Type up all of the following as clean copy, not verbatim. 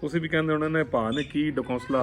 ਤੁਸੀਂ ਵੀ ਕਹਿੰਦੇ ਉਹਨਾਂ ਨੇ ਭਾ ਨੇ ਕੀ ਡਕੌਂਸਲਾ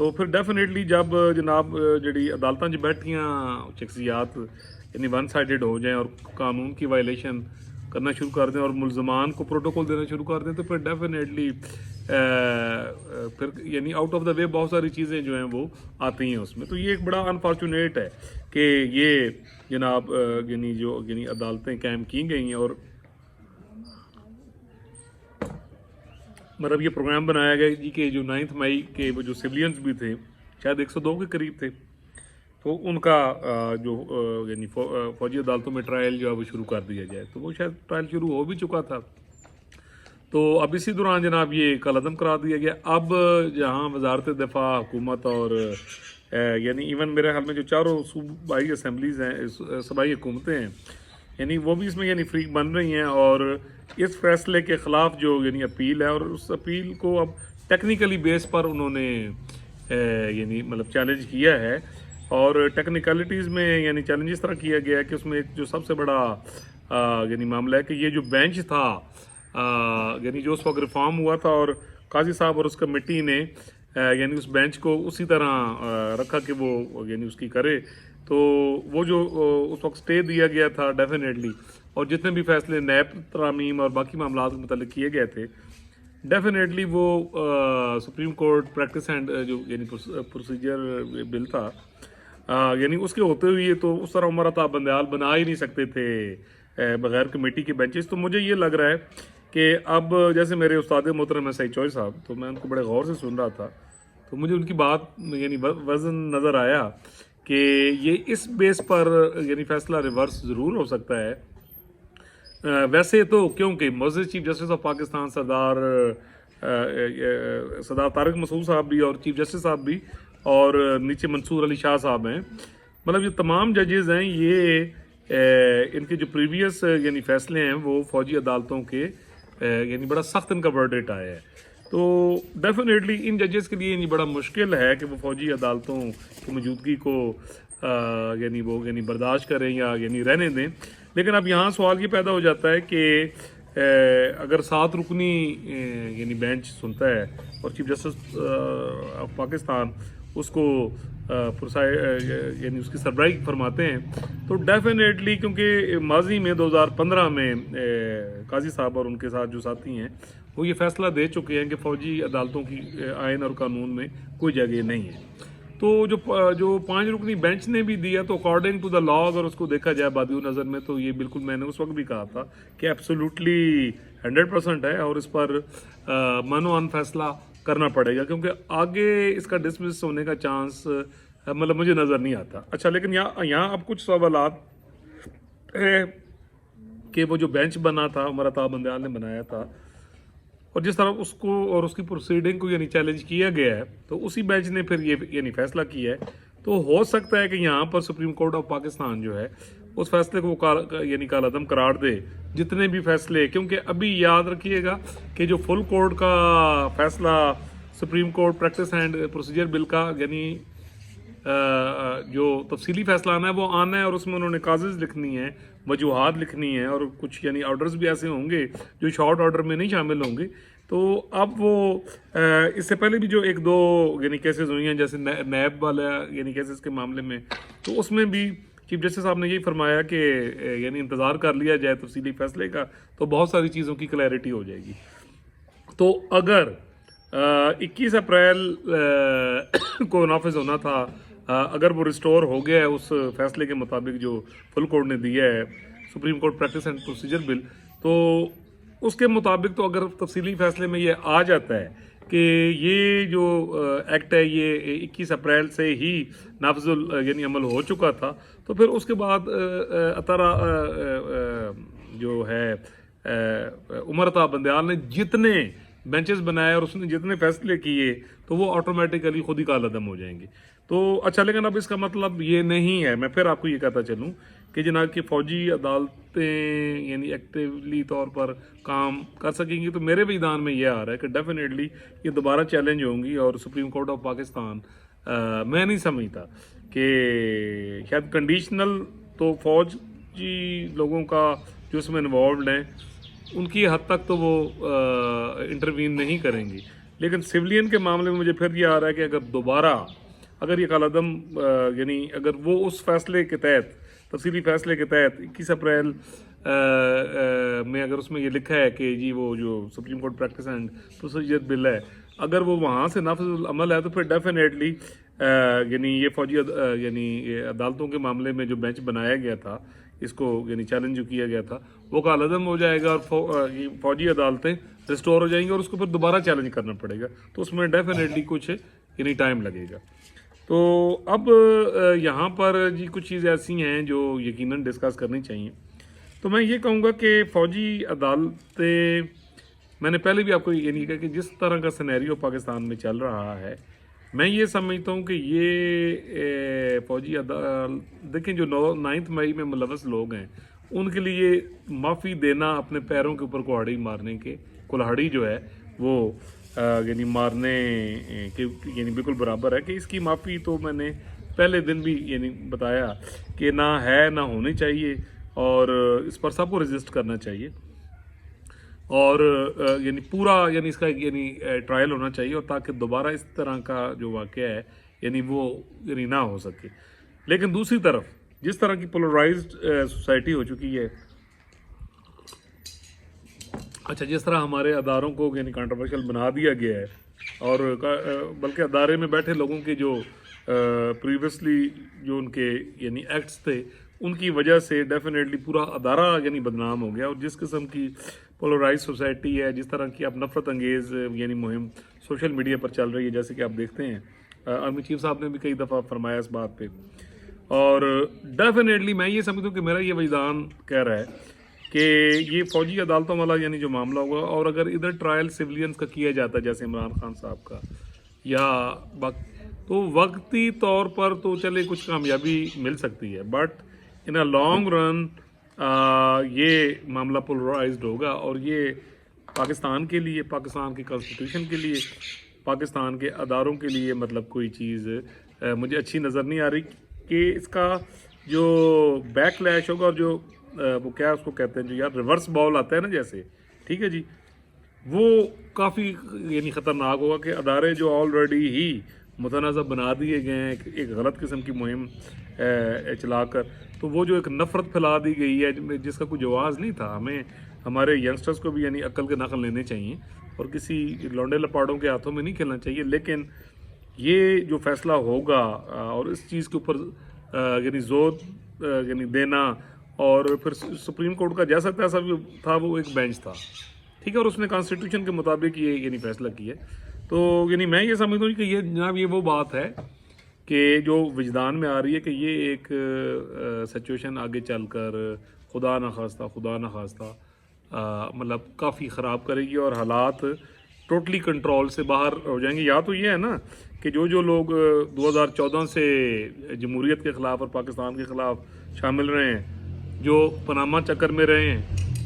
تو پھر ڈیفینیٹلی جب جناب جڑی عدالتاں 'چ بیٹھیاں شخصیات یعنی ون سائڈڈ ہو جائیں اور قانون کی وائلیشن کرنا شروع کر دیں اور ملزمان کو پروٹوکول دینا شروع کر دیں تو پھر ڈیفینیٹلی پھر یعنی آؤٹ آف دا وے بہت ساری چیزیں جو ہیں وہ آتی ہیں اس میں. تو یہ ایک بڑا انفارچونیٹ ہے کہ یہ جناب یعنی عدالتیں قائم کی گئی ہیں اور مطلب یہ پروگرام بنایا گیا جی کہ جو 9 مئی کے وہ جو سویلینز بھی تھے شاید 102 کے قریب تھے تو ان کا جو یعنی فوجی عدالتوں میں ٹرائل جو ہے وہ شروع کر دیا جائے. تو وہ شاید ٹرائل شروع ہو بھی چکا تھا. تو اب اسی دوران جناب یہ کالعدم قرار دیا گیا. اب جہاں وزارت دفاع حکومت اور یعنی ایون میرے خیال میں جو چاروں صوبائی اسمبلیز ہیں صوبائی حکومتیں ہیں یعنی وہ بھی اس میں یعنی فریق بن رہی ہیں اور اس فیصلے کے خلاف جو یعنی اپیل ہے اور اس اپیل کو اب ٹیکنیکلی بیس پر انہوں نے یعنی مطلب چیلنج کیا ہے. اور ٹیکنیکلٹیز میں یعنی چیلنج اس طرح کیا گیا ہے کہ اس میں ایک جو سب سے بڑا یعنی معاملہ ہے کہ یہ جو بینچ تھا یعنی جو اس وقت ریفارم ہوا تھا اور قاضی صاحب اور اس کمیٹی نے یعنی اس بینچ کو اسی طرح رکھا کہ وہ یعنی اس کی کرے. تو وہ جو اس وقت سٹے دیا گیا تھا ڈیفینیٹلی اور جتنے بھی فیصلے نیب ترامیم اور باقی معاملات کے متعلق کیے گئے تھے ڈیفینیٹلی وہ سپریم کورٹ پریکٹس اینڈ جو یعنی پروسیجر بل تھا یعنی اس کے ہوتے ہوئے تو اس طرح عمر عطا بندیال بنا ہی نہیں سکتے تھے بغیر کمیٹی کے بینچز. تو مجھے یہ لگ رہا ہے کہ اب جیسے میرے استاد محترم ہے سعید چوہے صاحب تو میں ان کو بڑے غور سے سن رہا تھا تو مجھے ان کی بات یعنی وزن نظر آیا کہ یہ اس بیس پر یعنی فیصلہ ریورس ضرور ہو سکتا ہے. ویسے تو کیونکہ معزز چیف جسٹس آف پاکستان سردار طارق مسعود صاحب بھی اور چیف جسٹس صاحب بھی اور نیچے منصور علی شاہ صاحب ہیں مطلب یہ تمام ججز ہیں یہ ان کے جو پریویس یعنی فیصلے ہیں وہ فوجی عدالتوں کے یعنی بڑا سخت ان کا ورڈکٹ آیا ہے. تو ڈیفینیٹلی ان ججز کے لیے یعنی بڑا مشکل ہے کہ وہ فوجی عدالتوں کی موجودگی کو یعنی وہ یعنی برداشت کریں یا یعنی رہنے دیں. لیکن اب یہاں سوال یہ پیدا ہو جاتا ہے کہ اگر 7 رکنی یعنی بینچ سنتا ہے اور چیف جسٹس آف پاکستان اس کو یعنی اس کی سربراہی فرماتے ہیں تو ڈیفینیٹلی کیونکہ ماضی میں 2015 میں قاضی صاحب اور ان کے ساتھ جو ساتھی ہیں وہ یہ فیصلہ دے چکے ہیں کہ فوجی عدالتوں کی آئین اور قانون میں کوئی جگہ نہیں ہے. تو جو 5 رکنی بینچ نے بھی دیا تو اکارڈنگ ٹو دا لا اگر اس کو دیکھا جائے بادی نظر میں تو یہ بالکل میں نے اس وقت بھی کہا تھا کہ ایبسولوٹلی 100% ہے اور اس پر منو ان فیصلہ کرنا پڑے گا کیونکہ آگے اس کا ڈسمس ہونے کا چانس مطلب مجھے نظر نہیں آتا. اچھا لیکن یہاں اب کچھ سوالات ہے کہ وہ جو بینچ بنا تھا عمر عطا بندیال نے بنایا تھا اور جس طرح اس کو اور اس کی پروسیڈنگ کو یعنی چیلنج کیا گیا ہے تو اسی بینچ نے پھر یہ یعنی فیصلہ کیا ہے. تو ہو سکتا ہے کہ یہاں پر سپریم کورٹ آف پاکستان جو ہے اس فیصلے کو یعنی کالعدم قرار دے جتنے بھی فیصلے کیونکہ ابھی یاد رکھیے گا کہ جو فل کورٹ کا فیصلہ supreme court practice and procedure bill کا یعنی جو تفصیلی فیصلہ آنا ہے وہ آنا ہے اور اس میں انہوں نے کازز لکھنی ہیں وجوہات لکھنی ہیں اور کچھ یعنی آرڈرز بھی ایسے ہوں گے جو شارٹ آرڈر میں نہیں شامل ہوں گے. تو اب وہ اس سے پہلے بھی جو 1-2 یعنی کیسز ہوئی ہیں جیسے نیب والا یعنی کیسز کے معاملے میں تو اس میں بھی چیف جسٹس صاحب نے یہی فرمایا کہ یعنی انتظار کر لیا جائے تفصیلی فیصلے کا تو بہت ساری چیزوں کی کلیئرٹی ہو جائے گی. تو اگر 21 اپریل کو نافذ ہونا تھا اگر وہ ریسٹور ہو گیا ہے اس فیصلے کے مطابق جو فل کورٹ نے دیا ہے supreme court practice and procedure bill تو اس کے مطابق تو اگر تفصیلی فیصلے میں یہ آ جاتا ہے کہ یہ جو ایکٹ ہے یہ 21 اپریل سے ہی نافذ یعنی عمل ہو چکا تھا تو پھر اس کے بعد جو ہے عمر عطا بندیال نے جتنے بینچز بنائے اور اس نے جتنے فیصلے کیے تو وہ آٹومیٹیکلی خود ہی کالعدم ہو جائیں گے. تو اچھا لیکن اب اس کا مطلب یہ نہیں ہے میں پھر آپ کو یہ کہتا چلوں کہ جناب کہ فوجی عدالتیں یعنی ایکٹیولی طور پر کام کر سکیں گی. تو میرے وجدان میں یہ آ رہا ہے کہ ڈیفینیٹلی یہ دوبارہ چیلنج ہوں گی اور سپریم کورٹ آف پاکستان میں نہیں سمجھتا کہ شاید کنڈیشنل تو فوجی لوگوں کا جو اس میں انوالوڈ ہیں ان کی حد تک تو وہ انٹروین نہیں کریں گی لیکن سویلین کے معاملے میں مجھے پھر یہ آ رہا ہے کہ اگر دوبارہ اگر یہ کالعدم یعنی اگر وہ اس فیصلے کے تحت تفصیلی فیصلے کے تحت 21 اپریل میں اگر اس میں یہ لکھا ہے کہ جی وہ جو supreme court practice and procedure bill ہے اگر وہ وہاں سے نافذ العمل ہے تو پھر ڈیفینیٹلی یعنی یہ فوجی یعنی عدالتوں کے معاملے میں جو بینچ بنایا گیا تھا اس کو یعنی چیلنج جو کیا گیا تھا وہ کالعدم ہو جائے گا اور فوجی عدالتیں ریسٹور ہو جائیں گی اور اس کو پھر دوبارہ چیلنج کرنا پڑے گا، تو اس میں ڈیفینیٹلی کچھ یعنی ٹائم لگے گا۔ تو اب یہاں پر جی کچھ چیزیں ایسی ہیں جو یقیناً ڈسکس کرنی چاہیے۔ تو میں یہ کہوں گا کہ فوجی عدالتیں، میں نے پہلے بھی آپ کو یعنی کہا کہ جس طرح کا سینیریو پاکستان میں چل رہا ہے، میں یہ سمجھتا ہوں کہ یہ فوجی عدالت دیکھیں جو 9 مئی میں ملوث لوگ ہیں ان کے لیے معافی دینا اپنے پیروں کے اوپر کلہاڑی مارنے کے کلہاڑی جو ہے وہ یعنی مارنے کے یعنی بالکل برابر ہے کہ اس کی معافی تو میں نے پہلے دن بھی یعنی بتایا کہ نہ ہے نہ ہونی چاہیے اور اس پر سب کو رجسٹ کرنا چاہیے اور یعنی پورا یعنی اس کا یعنی ٹرائل ہونا چاہیے اور تاکہ دوبارہ اس طرح کا جو واقعہ ہے یعنی وہ یعنی نہ ہو سکے۔ لیکن دوسری طرف جس طرح کی پولرائزڈ سوسائٹی ہو چکی ہے، اچھا جس طرح ہمارے اداروں کو یعنی کنٹروورشل بنا دیا گیا ہے اور بلکہ ادارے میں بیٹھے لوگوں کے جو پریویسلی جو ان کے یعنی ایکٹس تھے ان کی وجہ سے ڈیفینیٹلی پورا ادارہ یعنی بدنام ہو گیا، اور جس قسم کی پولرائز سوسائٹی ہے، جس طرح کی اب نفرت انگیز یعنی مہم سوشل میڈیا پر چل رہی ہے، جیسے کہ آپ دیکھتے ہیں آرمی چیف صاحب نے بھی کئی دفعہ فرمایا اس بات پہ، اور ڈیفینیٹلی میں یہ سمجھتا ہوں کہ میرا یہ وجدان کہہ رہا ہے کہ یہ فوجی عدالتوں والا یعنی جو معاملہ ہوگا، اور اگر ادھر ٹرائل سویلینز کا کیا جاتا ہے جیسے عمران خان صاحب کا یا تو وقتی طور پر تو چلے کچھ کامیابی مل سکتی ہے، but in a long run یہ معاملہ پولرائزڈ ہوگا اور یہ پاکستان کے لیے، پاکستان کی کانسٹیٹیوشن کے لیے، پاکستان کے اداروں کے لیے مطلب کوئی چیز مجھے اچھی نظر نہیں آ رہی کہ اس کا جو بیک لیش ہوگا اور جو وہ کیا اس کو کہتے ہیں جو یار ریورس بال آتا ہے نا جیسے، ٹھیک ہے جی، وہ کافی یعنی خطرناک ہوگا کہ ادارے جو آلریڈی ہی متنازع بنا دیے گئے ہیں ایک غلط قسم کی مہم چلا کر، تو وہ جو ایک نفرت پھیلا دی گئی ہے جس کا کوئی جواز نہیں تھا، ہمیں ہمارے ینگسٹرز کو بھی یعنی عقل کے نقل لینے چاہیے اور کسی لونڈے لپاڑوں کے ہاتھوں میں نہیں کھیلنا چاہیے۔ لیکن یہ جو فیصلہ ہوگا اور اس چیز کے اوپر یعنی زور یعنی دینا، اور پھر سپریم کورٹ کا جیسا تیسا بھی تھا وہ ایک بینچ تھا، ٹھیک ہے، اور اس نے کانسٹیٹیوشن کے مطابق یہ یعنی فیصلہ کیا ہے، تو یعنی میں یہ سمجھتا ہوں کہ یہ جناب یہ وہ بات ہے کہ جو وجدان میں آ رہی ہے کہ یہ ایک سچویشن آگے چل کر خدا نخواستہ مطلب کافی خراب کرے گی اور حالات ٹوٹلی کنٹرول سے باہر ہو جائیں گے۔ یا تو یہ ہے نا کہ جو لوگ 2014 سے جمہوریت کے خلاف اور پاکستان کے خلاف شامل رہے ہیں، جو پاناما چکر میں رہے ہیں،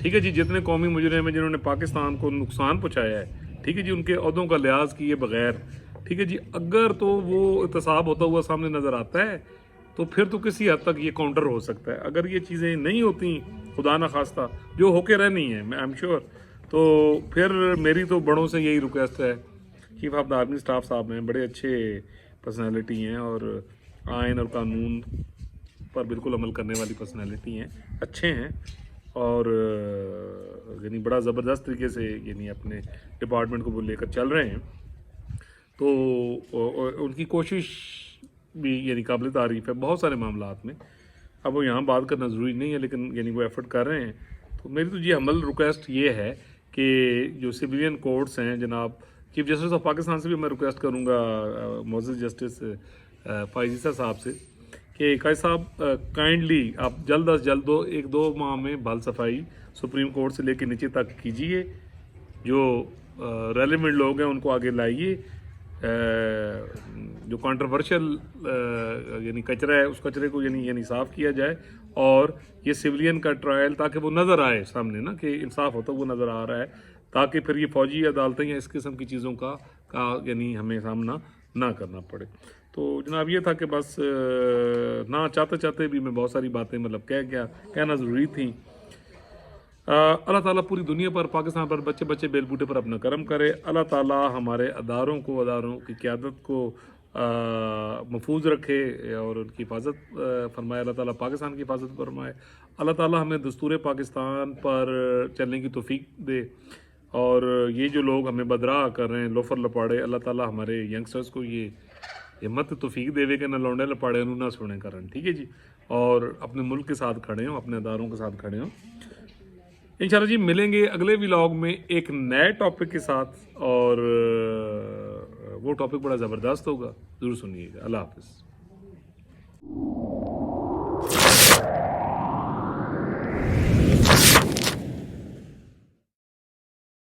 ٹھیک ہے جی، جتنے قومی مجرم ہیں جنہوں نے پاکستان کو نقصان پہنچایا ہے، ٹھیک ہے جی، ان کے عہدوں کا لحاظ کیے بغیر، ٹھیک ہے جی، اگر تو وہ احتساب ہوتا ہوا سامنے نظر آتا ہے تو پھر تو کسی حد تک یہ کاؤنٹر ہو سکتا ہے۔ اگر یہ چیزیں نہیں ہوتی خدا نخواستہ جو ہو کے رہنی ہیں، میں ایم شیور، تو پھر میری تو بڑوں سے یہی ریکویسٹ ہے، chief of the army staff صاحب ہیں، بڑے اچھے پرسنالٹی ہیں اور آئین اور قانون پر بالکل عمل کرنے والی پرسنالٹی ہیں، اچھے ہیں اور یعنی بڑا زبردست طریقے سے یعنی اپنے ڈپارٹمنٹ کو وہ لے کر چل رہے ہیں، تو ان کی کوشش بھی یعنی قابل تعریف ہے بہت سارے معاملات میں۔ اب وہ یہاں بات کرنا ضروری نہیں ہے لیکن یعنی وہ ایفرٹ کر رہے ہیں، تو میری تو جی عمل ریکویسٹ یہ ہے کہ جو سویلین کورٹس ہیں، جناب چیف جسٹس آف پاکستان سے بھی میں ریکویسٹ کروں گا معزز جسٹس فائز صاحب سے کہ قائد صاحب کائنڈلی آپ جلد از جلد 1-2 ماہ میں بال صفائی سپریم کورٹ سے لے کے نیچے تک کیجیے، جو ریلیونٹ لوگ ہیں ان کو آگے لائیے، جو کنٹروورشل یعنی کچرا ہے اس کچرے کو یعنی صاف کیا جائے، اور یہ سویلین کا ٹرائل تاکہ وہ نظر آئے سامنے نا کہ انصاف ہوتا وہ نظر آ رہا ہے، تاکہ پھر یہ فوجی عدالتیں یا اس قسم کی چیزوں کا یعنی ہمیں سامنا نہ کرنا پڑے۔ تو جناب یہ تھا کہ بس نہ چاہتے بھی میں بہت ساری باتیں مطلب کہنا ضروری تھیں۔ اللہ تعالیٰ پوری دنیا پر پاکستان پر بچے بچے بیل بوٹے پر اپنا کرم کرے. اللہ تعالیٰ ہمارے اداروں کی قیادت کو محفوظ رکھے اور ان کی حفاظت فرمائے. اللہ تعالیٰ پاکستان کی حفاظت فرمائے. اللہ تعالیٰ ہمیں دستور پاکستان پر چلنے کی توفیق دے. اور یہ جو لوگ ہمیں بدراہ کر رہے ہیں لوفر لپاڑے, اللہ تعالیٰ ہمارے ینگسٹرز کو یہ ہمت توفیق دے کہ نہ لونڈے لپاڑے انہوں نہ سونے کرن. ٹھیک ہے جی, اور اپنے ملک کے ساتھ کھڑے ہوں, اپنے اداروں کے ساتھ کھڑے ہوں. انشاءاللہ جی ملیں گے اگلے ولاگ میں ایک نئے ٹاپک کے ساتھ, اور وہ ٹاپک بڑا زبردست ہوگا, ضرور سنیے گا. اللہ حافظ.